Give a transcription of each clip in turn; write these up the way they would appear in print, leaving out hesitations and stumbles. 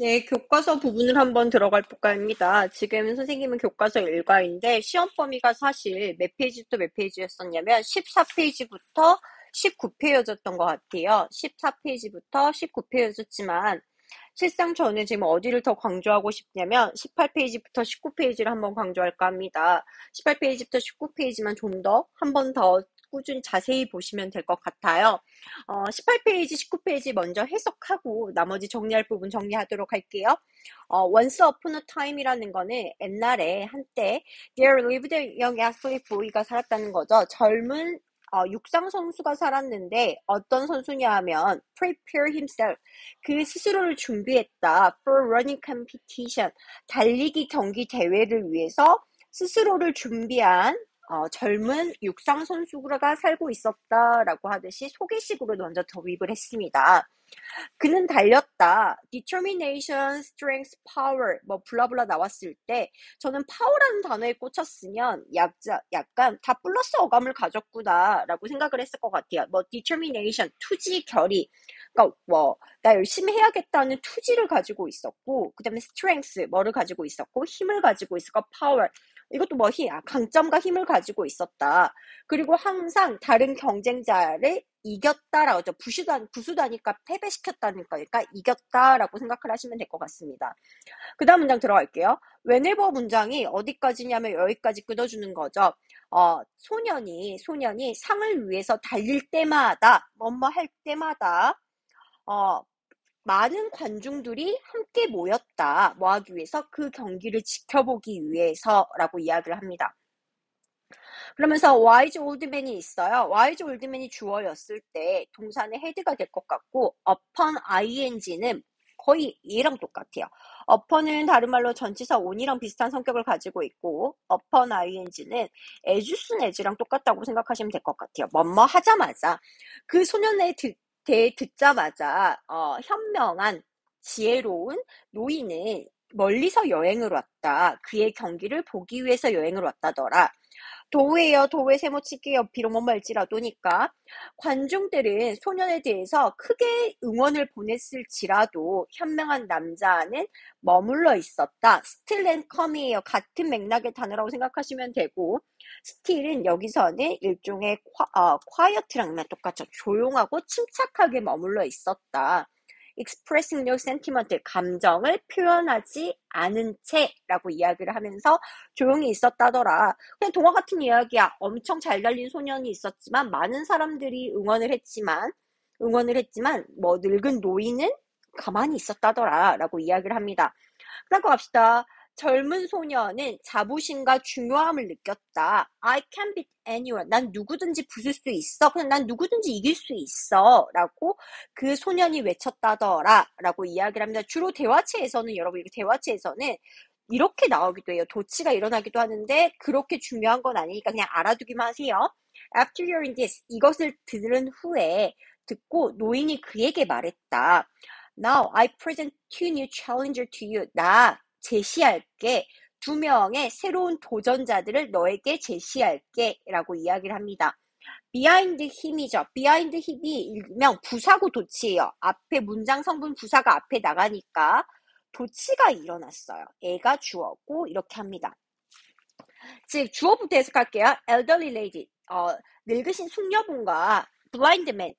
네, 교과서 부분을 한번 들어갈 볼까 합니다. 지금 선생님은 교과서 일과인데 시험 범위가 사실 몇 페이지부터 몇 페이지였었냐면 14페이지부터 19페이지였던 것 같아요. 14페이지부터 19페이지였지만 실상 저는 지금 어디를 더 강조하고 싶냐면 18페이지부터 19페이지를 한번 강조할까 합니다. 18페이지부터 19페이지만 좀 더 한 번 더 꾸준히 자세히 보시면 될 것 같아요. 18페이지, 19페이지 먼저 해석하고 나머지 정리할 부분 정리하도록 할게요. Once upon a time이라는 거는 옛날에 한때 there lived a young athlete boy가 살았다는 거죠. 젊은 육상 선수가 살았는데 어떤 선수냐 하면 prepare himself 그 스스로를 준비했다 for running competition 달리기 경기 대회를 위해서 스스로를 준비한 젊은 육상 선수가 살고 있었다라고 하듯이 소개식으로 먼저 도입을 했습니다. 그는 달렸다. determination, strength, power 뭐 블라블라 나왔을 때 저는 power라는 단어에 꽂혔으면 약간 다 플러스 어감을 가졌구나 라고 생각을 했을 것 같아요. 뭐 determination, 투지, 결의. 그러니까 나 열심히 해야겠다는 투지를 가지고 있었고 그 다음에 strength, 뭐를 가지고 있었고 힘을 가지고 있었고 power. 이것도 뭐 강점과 힘을 가지고 있었다. 그리고 항상 다른 경쟁자를 이겼다라고 하죠. 부수다니까 패배시켰다니까 그러니까 이겼다라고 생각을 하시면 될 것 같습니다. 그 다음 문장 들어갈게요. whenever 문장이 어디까지냐면 여기까지 끊어주는 거죠. 소년이 상을 위해서 달릴 때마다 뭐뭐 할 때마다 어, 많은 관중들이 함께 모였다. 뭐 하기 위해서? 그 경기를 지켜보기 위해서라고 이야기를 합니다. 그러면서 wise old man이 있어요. wise old man이 주어였을 때 동사는 head가 될 것 같고 upon ing는 거의 얘랑 똑같아요. upon은 다른 말로 전치사 on이랑 비슷한 성격을 가지고 있고 upon ing는 as soon as랑 똑같다고 생각하시면 될 것 같아요. 뭐뭐 하자마자 그 소년의 듣자마자 현명한 지혜로운 노인은 멀리서 여행을 왔다. 그의 경기를 보기 위해서 여행을 왔다더라. 도우예요. 도우에 세모칠게요. 비록 못 말지라도니까. 관중들은 소년에 대해서 크게 응원을 보냈을지라도 현명한 남자는 머물러 있었다. still and come이에요. 같은 맥락의 단어라고 생각하시면 되고 still은 여기서는 일종의 quiet랑 똑같죠. 조용하고 침착하게 머물러 있었다. expressing no sentiment, 감정을 표현하지 않은 채라고 이야기를 하면서 조용히 있었다더라. 그냥 동화 같은 이야기야. 엄청 잘 달린 소년이 있었지만 많은 사람들이 응원을 했지만 뭐 늙은 노인은 가만히 있었다더라 라고 이야기를 합니다. 그다음 거 갑시다. 젊은 소년은 자부심과 중요함을 느꼈다. I can beat anyone. 난 누구든지 부술 수 있어. 그냥 난 누구든지 이길 수 있어. 라고 그 소년이 외쳤다더라. 라고 이야기를 합니다. 주로 대화체에서는 여러분 이거 대화체에서는 이렇게 나오기도 해요. 도치가 일어나기도 하는데 그렇게 중요한 건 아니니까 그냥 알아두기만 하세요. After hearing this, 이것을 들은 후에 듣고 노인이 그에게 말했다. Now I present two new challenger to you. 나 제시할게. 두 명의 새로운 도전자들을 너에게 제시할게 라고 이야기를 합니다. behind 힘이죠. behind 힘이 일명 부사구 도치예요. 앞에 문장 성분 부사가 앞에 나가니까 도치가 일어났어요. 애가 주어고 이렇게 합니다. 즉 주어부터 해석할게요. elderly lady, 늙으신 숙녀분과 blind man,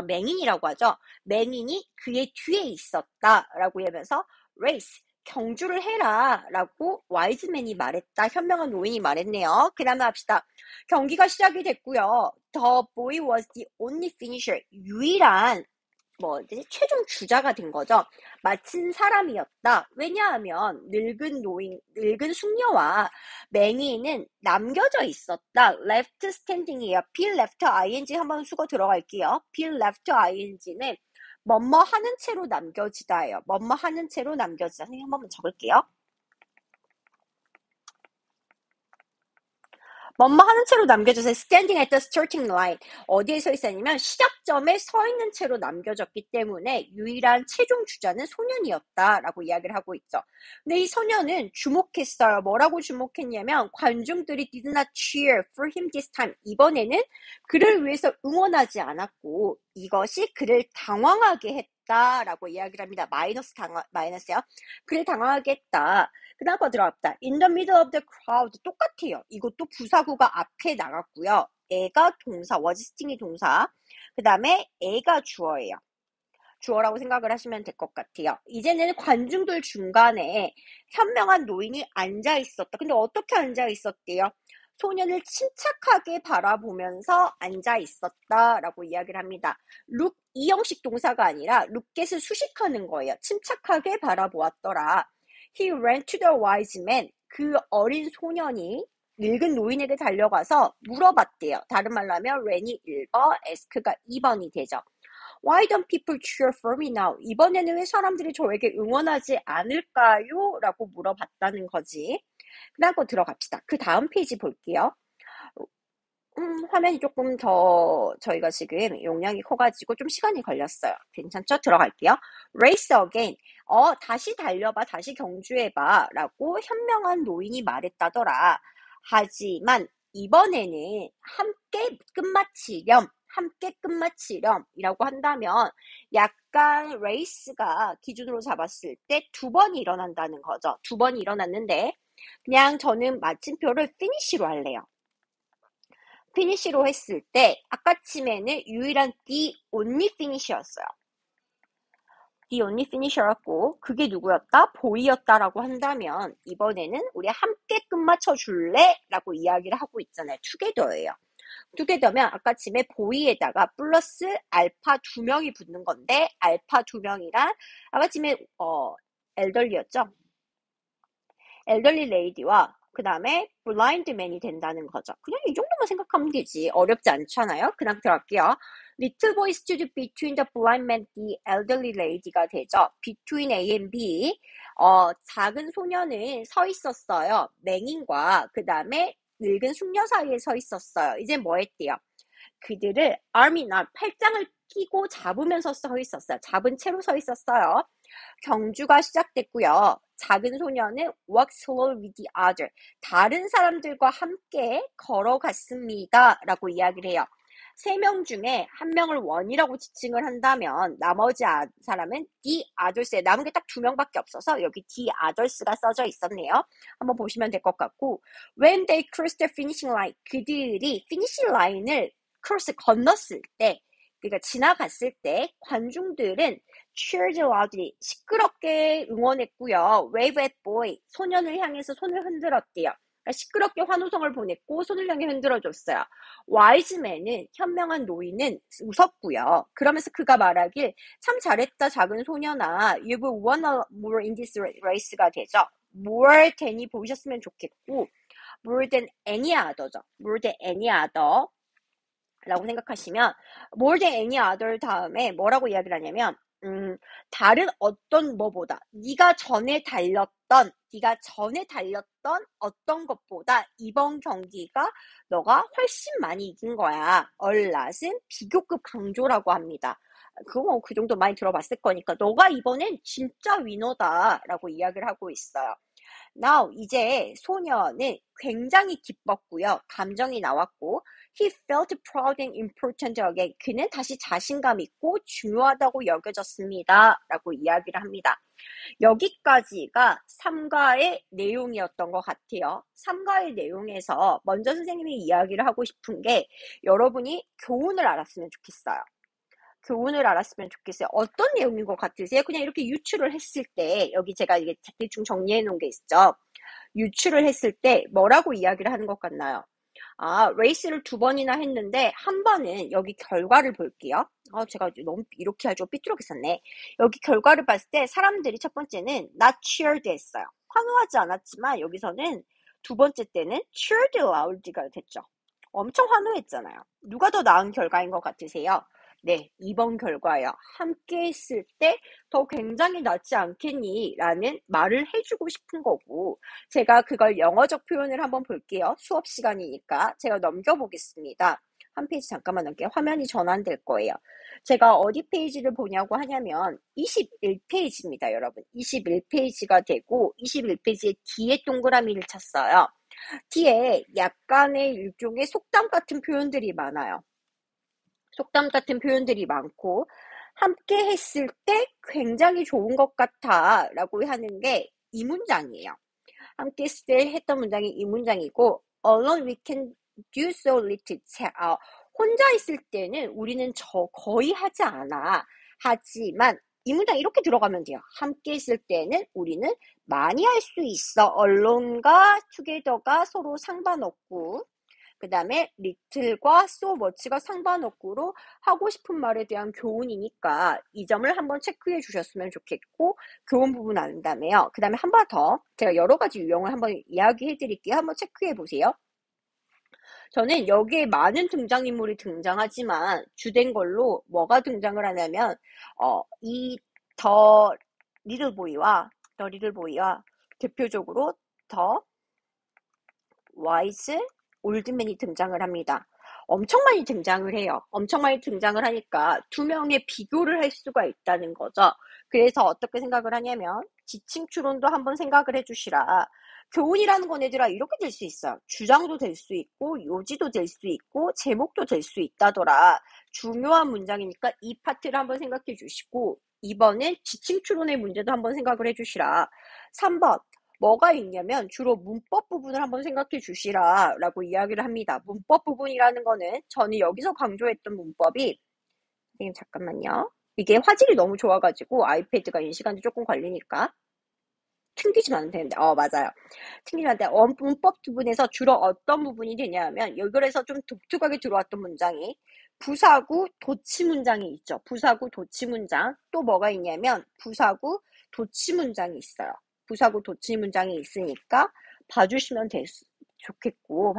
맹인이라고 하죠. 맹인이 그의 뒤에 있었다라고 하면서 race, 경주를 해라 라고 와이즈맨이 말했다. 현명한 노인이 말했네요. 그 다음에 합시다. 경기가 시작이 됐고요. The boy was the only finisher. 유일한 최종 주자가 된 거죠. 마친 사람이었다. 왜냐하면 늙은 숙녀와 맹인은 남겨져 있었다. left standing이에요. be left ing 한번 수거 들어갈게요. be left ing는 뭐뭐 하는 채로 남겨지다예요. 뭐뭐 하는 채로 남겨지다. 선생님 한 번만 적을게요. 뭐뭐 하는 채로 남겨져서 standing at the starting line. 어디에 서 있었냐면 시작점에 서 있는 채로 남겨졌기 때문에 유일한 최종 주자는 소년이었다라고 이야기를 하고 있죠. 근데 이 소년은 주목했어요. 뭐라고 주목했냐면 관중들이 did not cheer for him this time. 이번에는 그를 위해서 응원하지 않았고 이것이 그를 당황하게 했다. 당황했다라고 이야기를 합니다. 마이너스요. 그를 당황하게 했다. 그 다음 거 들어갑니다. In the middle of the crowd. 똑같아요. 이것도 부사구가 앞에 나갔고요. 애가 동사, was sitting이 동사. 그 다음에 애가 주어예요. 주어라고 생각을 하시면 될 것 같아요. 이제는 관중들 중간에 현명한 노인이 앉아 있었다. 근데 어떻게 앉아 있었대요? 소년을 침착하게 바라보면서 앉아 있었다라고 이야기를 합니다. look 이 형식 동사가 아니라 lookat을 수식하는 거예요. 침착하게 바라보았더라. He ran to the wise man. 그 어린 소년이 늙은 노인에게 달려가서 물어봤대요. 다른 말로 하면 ran이 1번, ask가 2번이 되죠. Why don't people cheer for me now? 이번에는 왜 사람들이 저에게 응원하지 않을까요? 라고 물어봤다는 거지. 그 다음 거 들어갑시다. 그 다음 페이지 볼게요. 화면이 조금 더 저희가 지금 용량이 커가지고 좀 시간이 걸렸어요. 괜찮죠? 들어갈게요. Race again. 다시 달려봐, 다시 경주해봐 라고 현명한 노인이 말했다더라. 하지만 이번에는 함께 끝마치렴이라고 한다면 약간 레이스가 기준으로 잡았을 때 두 번이 일어난다는 거죠. 두 번이 일어났는데 그냥 저는 마침표를 피니시로 할래요. 피니시로 했을 때 아까쯤에는 유일한 the only finish였어요. the only finish였고 그게 누구였다? 보이였다라고 한다면 이번에는 우리 함께 끝마쳐 줄래? 라고 이야기를 하고 있잖아요. together예요. together면 아까쯤에 보이에다가 플러스 알파 2명이 붙는 건데 알파 2명이란 아까쯤에 엘덜리였죠? 엘더리 레이디와 그 다음에 블라인드 맨이 된다는 거죠. 그냥 이 정도만 생각하면 되지. 어렵지 않잖아요. 그냥 들어갈게요. Little boy stood between the blind man and the elderly lady가 되죠. Between A and B. 작은 소년은 서 있었어요. 맹인과 그 다음에 늙은 숙녀 사이에 서 있었어요. 이제 뭐 했대요? 그들을 팔짱을 끼고 잡으면서 서 있었어요. 잡은 채로 서 있었어요. 경주가 시작됐고요. 작은 소녀는 walk slow with the other. 다른 사람들과 함께 걸어갔습니다. 라고 이야기를 해요. 3명 중에 1명을 원이라고 지칭을 한다면 나머지 사람은 the others에 남은 게 딱 2명밖에 없어서 여기 the others가 써져 있었네요. 한번 보시면 될 것 같고 when they crossed the finishing line 그들이 피니시 라인을 건넜을 때 그러니까 지나갔을 때 관중들은 cheered loudly 시끄럽게 응원했고요. wave at boy 소년을 향해서 손을 흔들었대요. 그러니까 시끄럽게 환호성을 보냈고 손을 향해 흔들어줬어요. wise man은 현명한 노인은 웃었고요. 그러면서 그가 말하길 참 잘했다 작은 소년아. You've won more in this race가 되죠. more than이 보셨으면 좋겠고 more than any other죠. more than any other 라고 생각하시면 more than any other 다음에 뭐라고 이야기를 하냐면 다른 어떤 뭐보다 네가 전에 달렸던 어떤 것보다 이번 경기가 너가 훨씬 많이 이긴 거야. 얼랏은 비교급 강조라고 합니다. 그거 그 정도 많이 들어봤을 거니까 너가 이번엔 진짜 위너다 라고 이야기를 하고 있어요. Now 이제 소녀는 굉장히 기뻤고요. 감정이 나왔고 He felt proud and important again. 그는 다시 자신감 있고 중요하다고 여겨졌습니다. 라고 이야기를 합니다. 여기까지가 3과의 내용이었던 것 같아요. 3과의 내용에서 먼저 선생님이 이야기를 하고 싶은 게 여러분이 교훈을 알았으면 좋겠어요. 교훈을 알았으면 좋겠어요. 어떤 내용인 것 같으세요? 그냥 이렇게 유추를 했을 때 여기 제가 이게 대충 정리해 놓은 게 있죠. 유추를 했을 때 뭐라고 이야기를 하는 것 같나요? 레이스를 2번이나 했는데 한 번은 여기 결과를 볼게요. 제가 너무 이렇게 하죠. 삐뚤게 썼네. 여기 결과를 봤을 때 사람들이 첫 번째는 not cheered 했어요. 환호하지 않았지만 여기서는 두 번째 때는 cheered loud가 됐죠. 엄청 환호했잖아요. 누가 더 나은 결과인 것 같으세요? 네, 2번 결과예요. 함께 했을 때 더 굉장히 낫지 않겠니? 라는 말을 해주고 싶은 거고 제가 그걸 영어적 표현을 한번 볼게요. 수업 시간이니까 제가 넘겨보겠습니다. 한 페이지 잠깐만 넘게요. 화면이 전환될 거예요. 제가 어디 페이지를 보냐고 하냐면 21페이지입니다, 여러분. 21페이지가 되고 21페이지에 뒤에 동그라미를 쳤어요. 뒤에 약간의 일종의 속담 같은 표현들이 많아요. 속담 같은 표현들이 많고 함께 했을 때 굉장히 좋은 것 같아 라고 하는 게 이 문장이에요. 함께 했을 때 했던 문장이 이 문장이고 alone we can do so little. 혼자 있을 때는 우리는 거의 하지 않아. 하지만 이 문장 이렇게 들어가면 돼요. 함께 있을 때는 우리는 많이 할 수 있어. alone과 together가 서로 상관없고 그 다음에 little과 so much가 상관없고로 하고 싶은 말에 대한 교훈이니까 이 점을 한번 체크해 주셨으면 좋겠고 교훈 부분 안 다음에요. 그 다음에 한 번 더 제가 여러 가지 유형을 한번 이야기해 드릴게요. 한번 체크해 보세요. 저는 여기에 많은 등장인물이 등장하지만 주된 걸로 뭐가 등장을 하냐면 이 더 리틀보이와 대표적으로 더 와이즈 올드맨이 등장을 합니다. 엄청 많이 등장을 해요. 엄청 많이 등장을 하니까 두 명의 비교를 할 수가 있다는 거죠. 그래서 어떻게 생각을 하냐면 지칭 추론도 한번 생각을 해주시라. 교훈이라는 건 얘들아 이렇게 될 수 있어요. 주장도 될 수 있고 요지도 될 수 있고 제목도 될 수 있다더라. 중요한 문장이니까 이 파트를 한번 생각해 주시고 2번은 지칭 추론의 문제도 한번 생각을 해주시라. 3번 뭐가 있냐면 주로 문법 부분을 한번 생각해 주시라 라고 이야기를 합니다. 문법 부분이라는 거는 저는 여기서 강조했던 문법이 선생님 잠깐만요. 이게 화질이 너무 좋아가지고 아이패드가 인식하는데 조금 걸리니까 튕기지면 안 되는데 맞아요. 튕기면 안 돼. 문법 부분에서 주로 어떤 부분이 되냐면 여기에서 좀 독특하게 들어왔던 문장이 부사구 도치 문장이 있죠. 부사구 도치 문장 또 뭐가 있냐면 부사구 도치 문장이 있어요. 부사구 도치 문장이 있으니까 봐주시면 좋겠고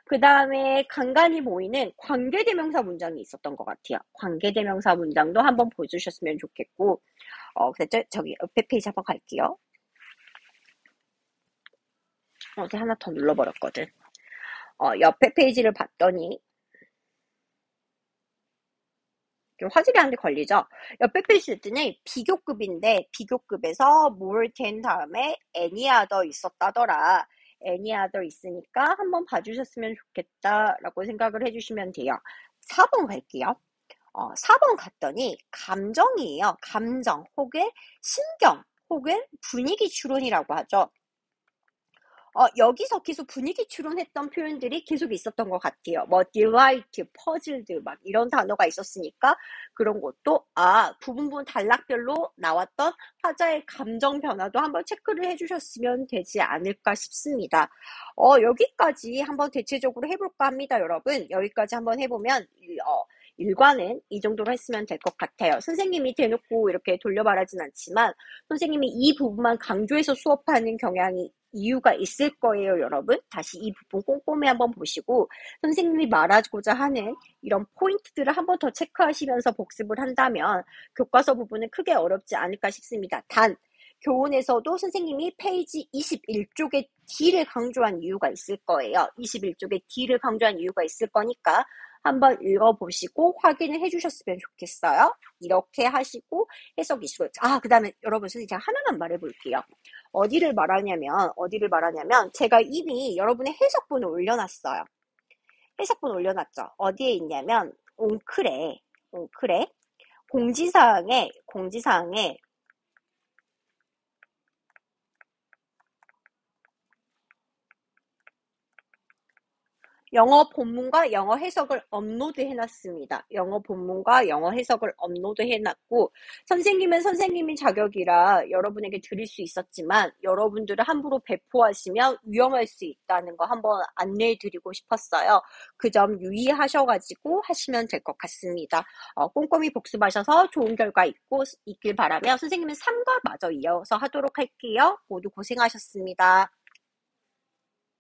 그 다음에 간간히 보이는 관계대명사 문장이 있었던 것 같아요. 관계대명사 문장도 한번 보여주셨으면 좋겠고 그래서 저기 옆에 페이지 한번 갈게요. 어제 하나 더 눌러버렸거든. 옆에 페이지를 봤더니 좀 화질이 한 대 걸리죠? 옆에 페이지 했더니 비교급인데 비교급에서 more than 다음에 any other 있었다더라. any other 있으니까 한번 봐주셨으면 좋겠다라고 생각을 해주시면 돼요. 4번 갈게요. 4번 갔더니 감정이에요. 감정 혹은 신경 혹은 분위기 추론이라고 하죠. 여기서 계속 분위기 추론했던 표현들이 계속 있었던 것 같아요. 뭐 delight, puzzled 막 이런 단어가 있었으니까 그런 것도 부분 단락별로 나왔던 화자의 감정 변화도 한번 체크를 해주셨으면 되지 않을까 싶습니다. 여기까지 한번 대체적으로 해볼까 합니다, 여러분. 여기까지 한번 해보면 일과는 이 정도로 했으면 될 것 같아요. 선생님이 대놓고 이렇게 돌려말하진 않지만 선생님이 이 부분만 강조해서 수업하는 경향이 이유가 있을 거예요, 여러분. 다시 이 부분 꼼꼼히 한번 보시고 선생님이 말하고자 하는 이런 포인트들을 한번 더 체크하시면서 복습을 한다면 교과서 부분은 크게 어렵지 않을까 싶습니다. 단 교훈에서도 선생님이 페이지 21쪽에 D를 강조한 이유가 있을 거예요. 21쪽에 D를 강조한 이유가 있을 거니까 한번 읽어보시고 확인을 해주셨으면 좋겠어요. 이렇게 하시고 해석 이슈. 그 다음에 여러분 선생님 제가 하나만 말해볼게요. 어디를 말하냐면 제가 이미 여러분의 해석본을 올려놨어요. 해석본 올려놨죠. 어디에 있냐면 옹클에 공지사항에 영어 본문과 영어 해석을 업로드 해놨습니다. 영어 본문과 영어 해석을 업로드 해놨고 선생님은 선생님인 자격이라 여러분에게 드릴 수 있었지만 여러분들을 함부로 배포하시면 위험할 수 있다는 거 한번 안내해 드리고 싶었어요. 그 점 유의하셔가지고 하시면 될 것 같습니다. 꼼꼼히 복습하셔서 좋은 결과 있길 바라며 선생님은 3과 마저 이어서 하도록 할게요. 모두 고생하셨습니다.